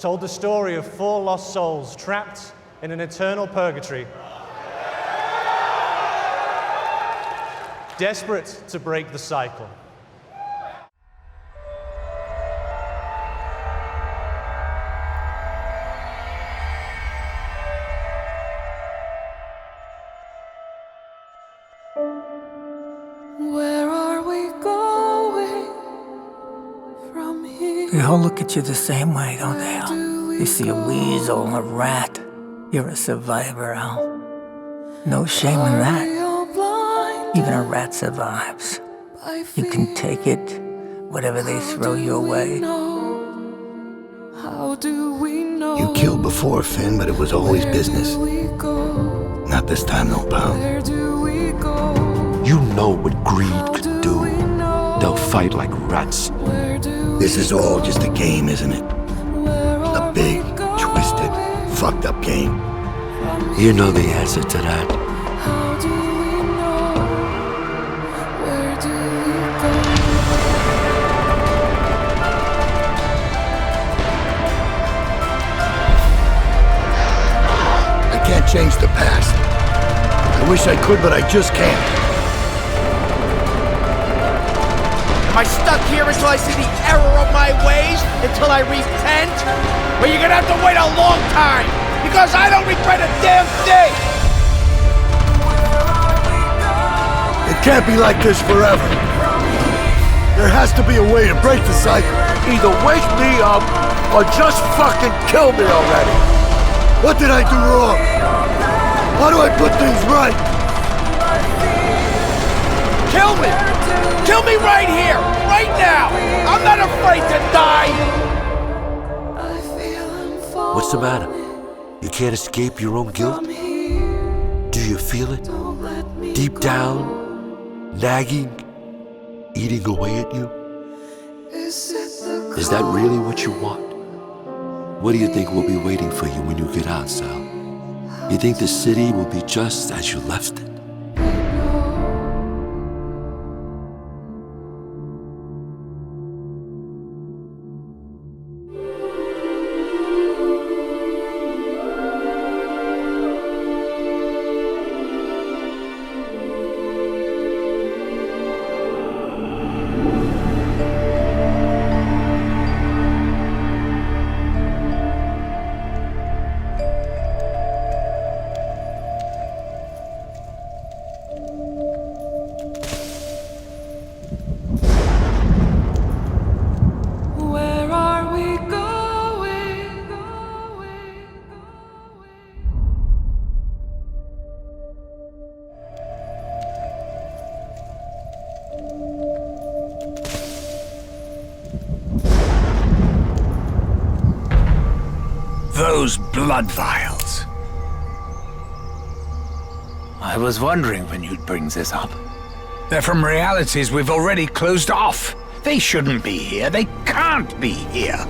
told the story of 4 lost souls trapped in an eternal purgatory, desperate to break the cycle. Where are we going from here? They all look at you the same way, don't they, Al? You see a weasel and a rat. You're a survivor, Al. No shame in that. Even a rat survives. You can take it, whatever they throw your way. You killed before, Finn, but it was always business. Not this time, though, pal. You know what greed could do. They'll fight like rats. This is all just a game, isn't it? A big, twisted, fucked up game. You know the answer to that. I can't change the past. I wish I could, but I just can't. Am I stuck here until I see the error of my ways? Until I repent? Well, you're gonna have to wait a long time, because I don't regret a damn thing! It can't be like this forever. There has to be a way to break the cycle. Either wake me up or just fucking kill me already. What did I do wrong? How do I put things right? Kill me! Kill me right here! Right now! I'm not afraid to die! What's the matter? You can't escape your own guilt? Do you feel it? Deep down, nagging, eating away at you? Is that really what you want? What do you think will be waiting for you when you get out, Sal? You think the city will be just as you left it? Those blood vials. I was wondering when you'd bring this up. They're from realities we've already closed off. They shouldn't be here. They can't be here.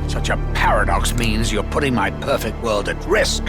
Such a paradox means you're putting my perfect world at risk.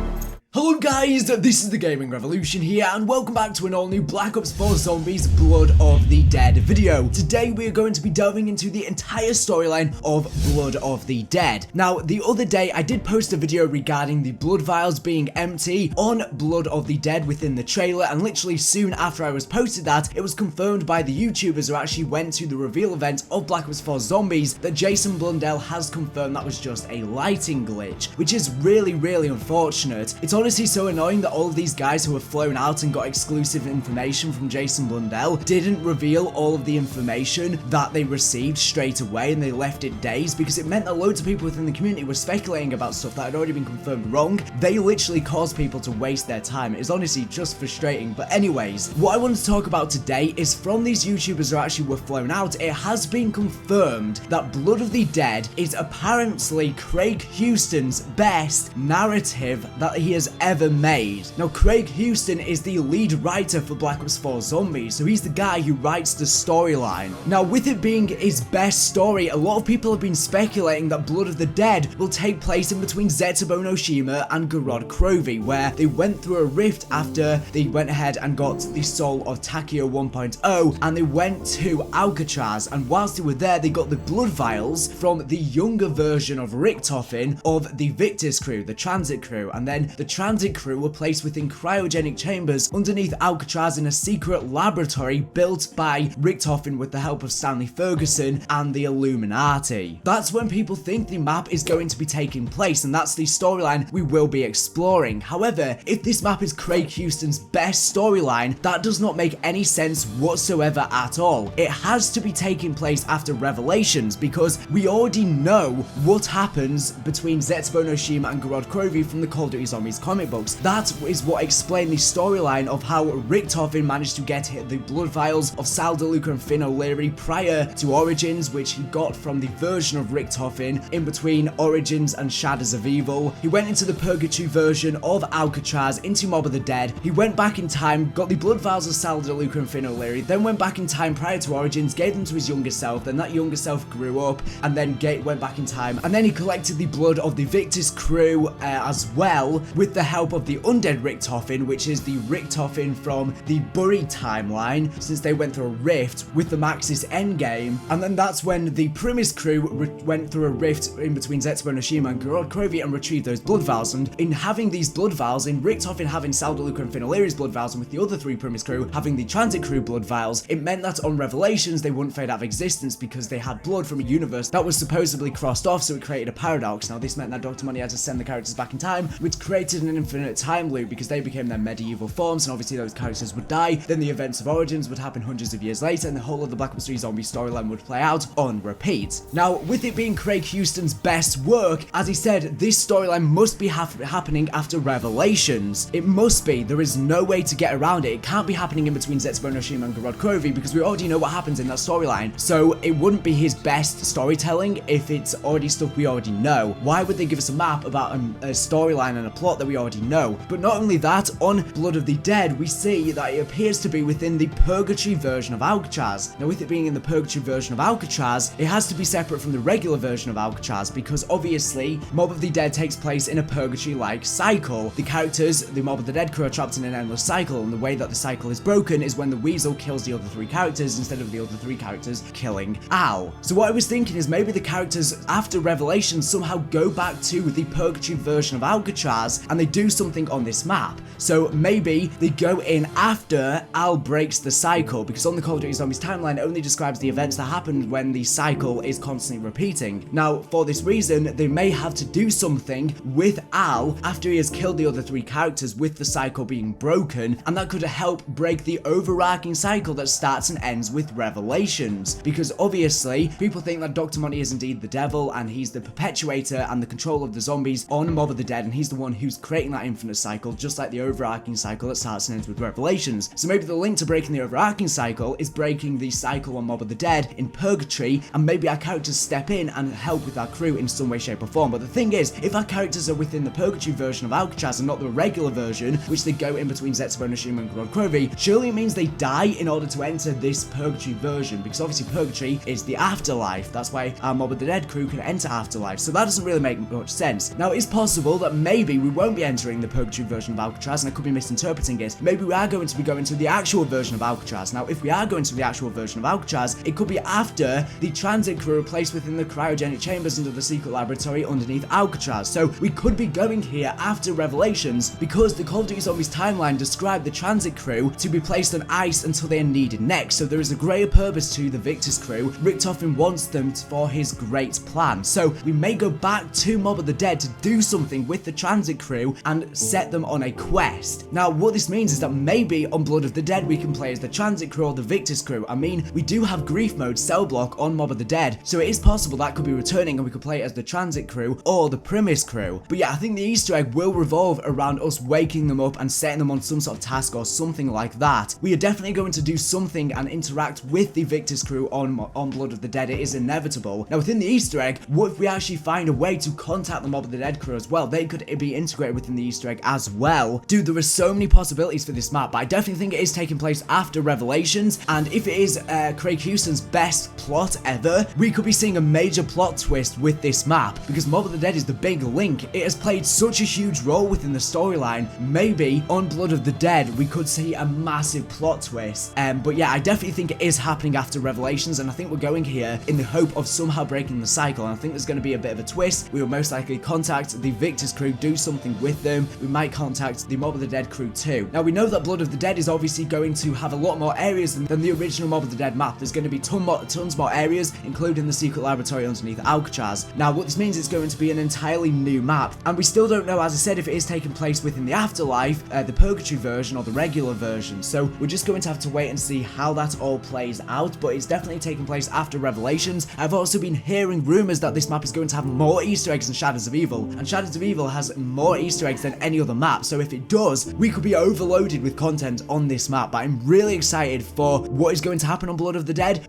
Hello guys, this is the Gaming Revolution here, and welcome back to an all-new Black Ops 4 Zombies Blood of the Dead video. Today we are going to be delving into the entire storyline of Blood of the Dead. Now, the other day I did post a video regarding the blood vials being empty on Blood of the Dead within the trailer, and literally soon after I was posted that, it was confirmed by the YouTubers who actually went to the reveal event of Black Ops 4 Zombies that Jason Blundell has confirmed that was just a lighting glitch, which is really unfortunate. It's honestly so annoying that all of these guys who have flown out and got exclusive information from Jason Blundell didn't reveal all of the information that they received straight away, and they left it days, because it meant that loads of people within the community were speculating about stuff that had already been confirmed wrong. They literally caused people to waste their time. It is honestly just frustrating. But anyways, what I want to talk about today is from these YouTubers who actually were flown out, it has been confirmed that Blood of the Dead is apparently Craig Houston's best narrative that he has was ever made. Now, Craig Houston is the lead writer for Black Ops 4 Zombies, so he's the guy who writes the storyline. Now, with it being his best story, a lot of people have been speculating that Blood of the Dead will take place in between Zetsubo Noshima and Gorod Krovi, where they went through a rift after they went ahead and got the soul of Takeo 1.0, and they went to Alcatraz, and whilst they were there, they got the blood vials from the younger version of Richtofen of the Victis crew, the transit crew, and then the transit crew were placed within cryogenic chambers underneath Alcatraz in a secret laboratory built by Richtofen with the help of Stanley Ferguson and the Illuminati. That's when people think the map is going to be taking place, and that's the storyline we will be exploring. However, if this map is Craig Houston's best storyline, that does not make any sense whatsoever at all. It has to be taking place after Revelations, because we already know what happens between Zetsubo Noshima and Gorod Krovi from the Call of Duty Zombies comic books. That is what explained the storyline of how Richtofen managed to get the blood vials of Sal DeLuca and Finn O'Leary prior to Origins, which he got from the version of Richtofen in between Origins and Shadows of Evil. He went into the Purgatory version of Alcatraz, into Mob of the Dead. He went back in time, got the blood vials of Sal DeLuca and Finn O'Leary, then went back in time prior to Origins, gave them to his younger self, then that younger self grew up, and then went back in time, and then he collected the blood of the Victis crew as well, with the help of the undead Richtofen, which is the Richtofen from the Buried timeline, since they went through a rift with the Maxis endgame, and then that's when the Primus crew went through a rift in between Zetsubo Noshima and Gorod Krovi and retrieved those blood vials, and in having these blood vials, in Richtofen having Sal DeLuca and Finn O'Leary's blood vials, and with the other three Primus crew having the Transit crew blood vials, it meant that on Revelations they wouldn't fade out of existence because they had blood from a universe that was supposedly crossed off, so it created a paradox. Now this meant that Dr. Money had to send the characters back in time, which created an infinite time loop because they became their medieval forms, and obviously those characters would die, then the events of Origins would happen hundreds of years later, and the whole of the Black Ops 3 zombie storyline would play out on repeat. Now, with it being Craig Houston's best work, as he said, this storyline must be happening after Revelations. It must be. There is no way to get around it. It can't be happening in between Zetsubo Noshima and Gorod Krovi because we already know what happens in that storyline. So it wouldn't be his best storytelling if it's already stuff we already know. Why would they give us a map about a storyline and a plot that we already know? But not only that, on Blood of the Dead, we see that it appears to be within the Purgatory version of Alcatraz. Now, with it being in the Purgatory version of Alcatraz, it has to be separate from the regular version of Alcatraz because obviously Mob of the Dead takes place in a Purgatory-like cycle. The characters, the Mob of the Dead crew, are trapped in an endless cycle, and the way that the cycle is broken is when the Weasel kills the other three characters instead of the other three characters killing Al. So what I was thinking is maybe the characters after Revelation somehow go back to the Purgatory version of Alcatraz and they do something on this map. So maybe they go in after Al breaks the cycle, because on the Call of Duty Zombies timeline it only describes the events that happened when the cycle is constantly repeating. Now, for this reason, they may have to do something with Al after he has killed the other three characters with the cycle being broken, and that could help break the overarching cycle that starts and ends with Revelations. Because obviously, people think that Dr. Monty is indeed the devil, and he's the perpetuator and the control of the zombies on Mob of the Dead, and he's the one who's creating that infinite cycle, just like the overarching cycle that starts and ends with Revelations. So maybe the link to breaking the overarching cycle is breaking the cycle on Mob of the Dead in Purgatory, and maybe our characters step in and help with our crew in some way, shape or form. But the thing is, if our characters are within the Purgatory version of Alcatraz and not the regular version, which they go in between Zetsubo Noshima and Gorod Krovi, surely it means they die in order to enter this Purgatory version, because obviously Purgatory is the afterlife. That's why our Mob of the Dead crew can enter afterlife, so that doesn't really make much sense. Now, it's possible that maybe we won't be entering the Purgatory version of Alcatraz, and I could be misinterpreting it. Maybe we are going to be going to the actual version of Alcatraz. Now, if we are going to the actual version of Alcatraz, it could be after the transit crew are placed within the cryogenic chambers under the secret laboratory underneath Alcatraz. So we could be going here after Revelations, because the Call of Duty Zombies timeline described the transit crew to be placed on ice until they are needed next. So there is a greater purpose to the Victis crew. Richtofen wants them for his great plan. So we may go back to Mob of the Dead to do something with the transit crew and set them on a quest. Now, what this means is that maybe on Blood of the Dead we can play as the transit crew or the Victis crew. I mean, we do have grief mode cell block on Mob of the Dead, so it is possible that could be returning and we could play as the transit crew or the Primus crew. But yeah, I think the Easter egg will revolve around us waking them up and setting them on some sort of task or something like that. We are definitely going to do something and interact with the Victis crew on Blood of the Dead. It is inevitable. Now, within the Easter egg, what if we actually find a way to contact the Mob of the Dead crew as well? They could be integrated within the Easter egg as well. Dude, there are so many possibilities for this map, but I definitely think it is taking place after Revelations, and if it is Craig Houston's best plot ever, we could be seeing a major plot twist with this map, because Mob of the Dead is the big link. It has played such a huge role within the storyline. Maybe on Blood of the Dead we could see a massive plot twist, but yeah, I definitely think it is happening after Revelations, and I think we're going here in the hope of somehow breaking the cycle, and I think there's going to be a bit of a twist. We will most likely contact the Victis crew, do something with them. We might contact the Mob of the Dead crew too. Now we know that Blood of the Dead is obviously going to have a lot more areas than the original Mob of the Dead map. There's going to be tons more areas, including the secret laboratory underneath Alcatraz. Now what this means is going to be an entirely new map, and we still don't know, as I said, if it is taking place within the afterlife, the purgatory version or the regular version. So we're just going to have to wait and see how that all plays out, but it's definitely taking place after Revelations. I've also been hearing rumors that this map is going to have more Easter eggs than Shadows of Evil, and Shadows of Evil has more Easter eggs than any other map, so if it does, we could be overloaded with content on this map. But I'm really excited for what is going to happen on Blood of the Dead.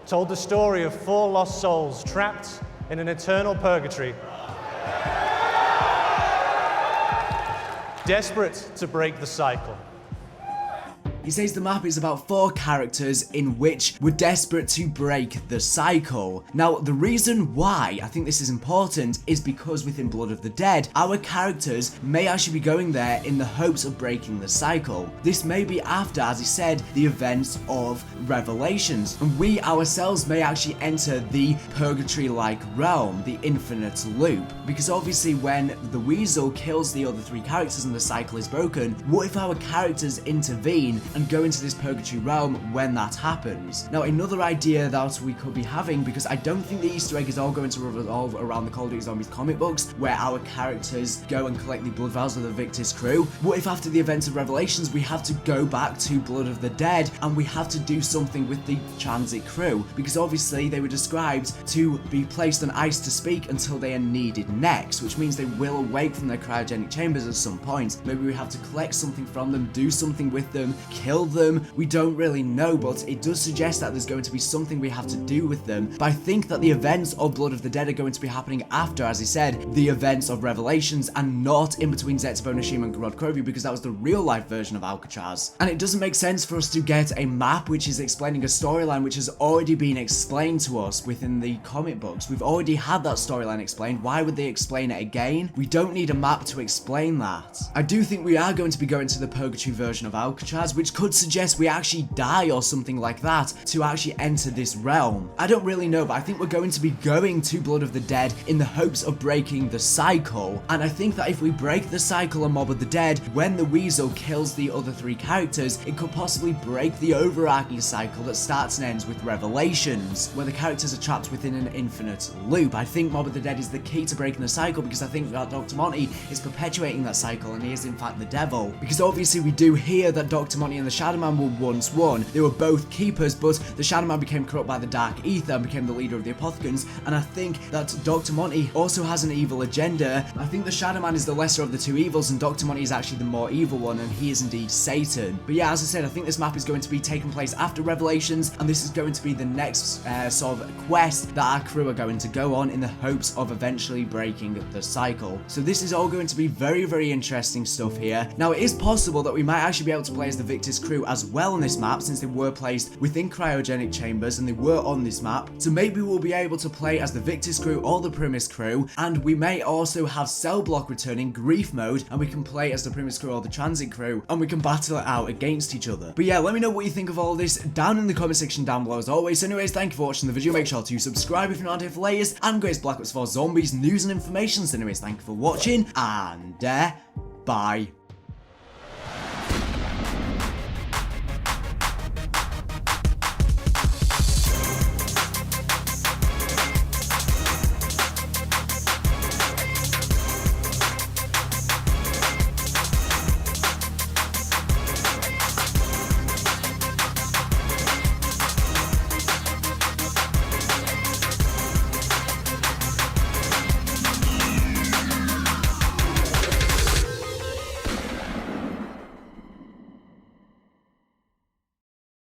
Told the story of 4 lost souls trapped in an eternal purgatory, desperate to break the cycle. He says the map is about 4 characters in which we're desperate to break the cycle. Now, the reason why I think this is important is because within Blood of the Dead, our characters may actually be going there in the hopes of breaking the cycle. This may be after, as he said, the events of Revelations, and we ourselves may actually enter the purgatory-like realm, the infinite loop. Because obviously when the Weasel kills the other 3 characters and the cycle is broken, what if our characters intervene and go into this purgatory realm when that happens? Now, another idea that we could be having, because I don't think the Easter egg is all going to revolve around the Call of Duty Zombies comic books, where our characters go and collect the blood vials of the Victis crew. What if after the events of Revelations we have to go back to Blood of the Dead and we have to do something with the transit crew? Because obviously they were described to be placed on ice to speak until they are needed next, which means they will awake from their cryogenic chambers at some point. Maybe we have to collect something from them, do something with them, kill them. We don't really know, but it does suggest that there's going to be something we have to do with them. But I think that the events of Blood of the Dead are going to be happening after, as he said, the events of Revelations, and not in between Zetsubo Nishima and Gorod Krovi, because that was the real life version of Alcatraz. And it doesn't make sense for us to get a map which is explaining a storyline which has already been explained to us within the comic books. We've already had that storyline explained. Why would they explain it again? We don't need a map to explain that. I do think we are going to be going to the purgatory version of Alcatraz, which could suggest we actually die or something like that to actually enter this realm. I don't really know, but I think we're going to be going to Blood of the Dead in the hopes of breaking the cycle. And I think that if we break the cycle on Mob of the Dead, when the Weasel kills the other 3 characters, it could possibly break the overarching cycle that starts and ends with Revelations, where the characters are trapped within an infinite loop. I think Mob of the Dead is the key to breaking the cycle, because I think that Dr. Monty is perpetuating that cycle, and he is in fact the devil. Because obviously we do hear that Dr. Monty and the Shadow Man were once one. They were both keepers, but the Shadow Man became corrupt by the Dark Ether and became the leader of the Apothecans, and I think that Dr. Monty also has an evil agenda. I think the Shadow Man is the lesser of the 2 evils, and Dr. Monty is actually the more evil one, and he is indeed Satan. But yeah, as I said, I think this map is going to be taking place after Revelations, and this is going to be the next sort of quest that our crew are going to go on in the hopes of eventually breaking the cycle. So this is all going to be very, very interesting stuff here. Now, it is possible that we might actually be able to play as the Victis crew as well on this map, since they were placed within cryogenic chambers and they were on this map. So maybe we'll be able to play as the Victis crew or the Primus crew, and we may also have Cell Block returning Grief mode, and we can play as the Primus crew or the Transit crew, and we can battle it out against each other. But yeah, let me know what you think of all of this down in the comment section down below as always. So anyways, thank you for watching the video. Make sure to subscribe if you're not here for latest and greatest Black Ops 4 Zombies news and information. So anyways, thank you for watching, and bye.